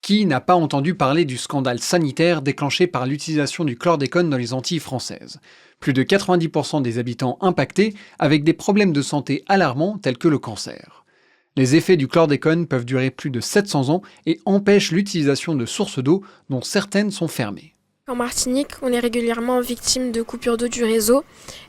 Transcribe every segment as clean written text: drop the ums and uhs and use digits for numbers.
Qui n'a pas entendu parler du scandale sanitaire déclenché par l'utilisation du chlordécone dans les Antilles françaises? Plus de 90% des habitants impactés avec des problèmes de santé alarmants tels que le cancer. Les effets du chlordécone peuvent durer plus de 700 ans et empêchent l'utilisation de sources d'eau dont certaines sont fermées. En Martinique, on est régulièrement victime de coupures d'eau du réseau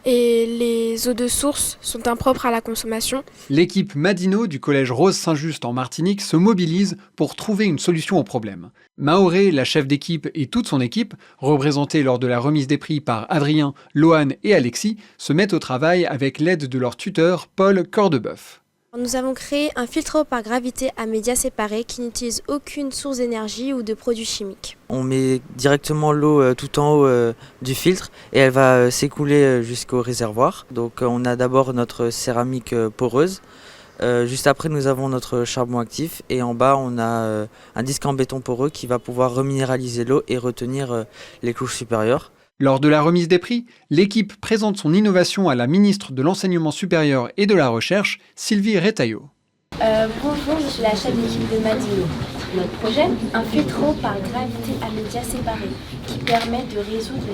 et les eaux de source sont impropres à la consommation. L'équipe Madino du collège Rose Saint-Just en Martinique se mobilise pour trouver une solution au problème. Maoré, la chef d'équipe et toute son équipe, représentée lors de la remise des prix par Adrien, Loane et Alexis, se mettent au travail avec l'aide de leur tuteur Paul Cordebeuf. Nous avons créé un filtre eau par gravité à médias séparés qui n'utilise aucune source d'énergie ou de produits chimiques. On met directement l'eau tout en haut du filtre et elle va s'écouler jusqu'au réservoir. Donc on a d'abord notre céramique poreuse. Juste après nous avons notre charbon actif et en bas on a un disque en béton poreux qui va pouvoir reminéraliser l'eau et retenir les couches supérieures. Lors de la remise des prix, l'équipe présente son innovation à la ministre de l'Enseignement supérieur et de la Recherche, Sylvie Retailleau. Bonjour, je suis la chef d'équipe de Madino. Notre projet, un filtre eau par gravité à médias séparés qui permet de résoudre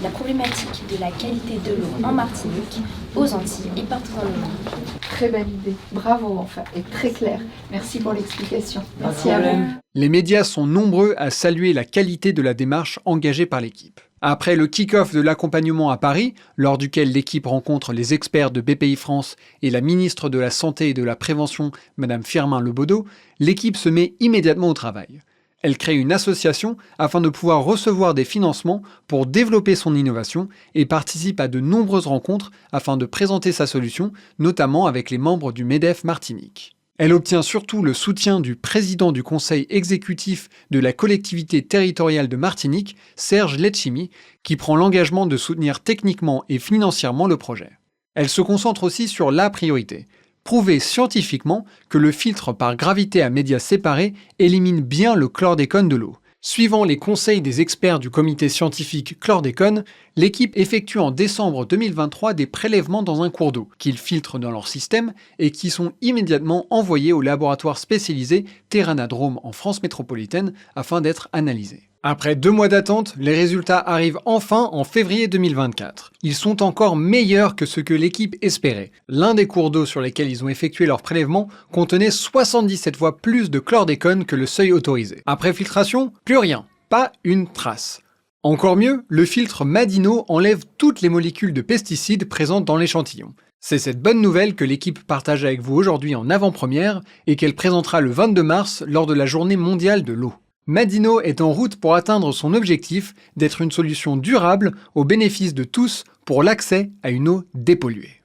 la problématique de la qualité de l'eau en Martinique, aux Antilles et partout dans le monde. Très belle idée, bravo enfin, et très clair. Merci pour l'explication. Merci à vous. Les médias sont nombreux à saluer la qualité de la démarche engagée par l'équipe. Après le kick-off de l'accompagnement à Paris, lors duquel l'équipe rencontre les experts de BPI France et la ministre de la Santé et de la Prévention, Mme Firmin Lebaudot, l'équipe se met immédiatement au travail. Elle crée une association afin de pouvoir recevoir des financements pour développer son innovation et participe à de nombreuses rencontres afin de présenter sa solution, notamment avec les membres du MEDEF Martinique. Elle obtient surtout le soutien du président du conseil exécutif de la collectivité territoriale de Martinique, Serge Letchimy, qui prend l'engagement de soutenir techniquement et financièrement le projet. Elle se concentre aussi sur la priorité: prouver scientifiquement que le filtre par gravité à médias séparés élimine bien le chlordécone de l'eau. Suivant les conseils des experts du comité scientifique chlordécone, l'équipe effectue en décembre 2023 des prélèvements dans un cours d'eau, qu'ils filtrent dans leur système et qui sont immédiatement envoyés au laboratoire spécialisé Terranadrome en France métropolitaine afin d'être analysés. Après 2 mois d'attente, les résultats arrivent enfin en février 2024. Ils sont encore meilleurs que ce que l'équipe espérait. L'un des cours d'eau sur lesquels ils ont effectué leur prélèvement contenait 77 fois plus de chlordécone que le seuil autorisé. Après filtration, plus rien, pas une trace. Encore mieux, le filtre Madino enlève toutes les molécules de pesticides présentes dans l'échantillon. C'est cette bonne nouvelle que l'équipe partage avec vous aujourd'hui en avant-première et qu'elle présentera le 22 mars lors de la Journée mondiale de l'eau. Madino est en route pour atteindre son objectif d'être une solution durable au bénéfice de tous pour l'accès à une eau dépolluée.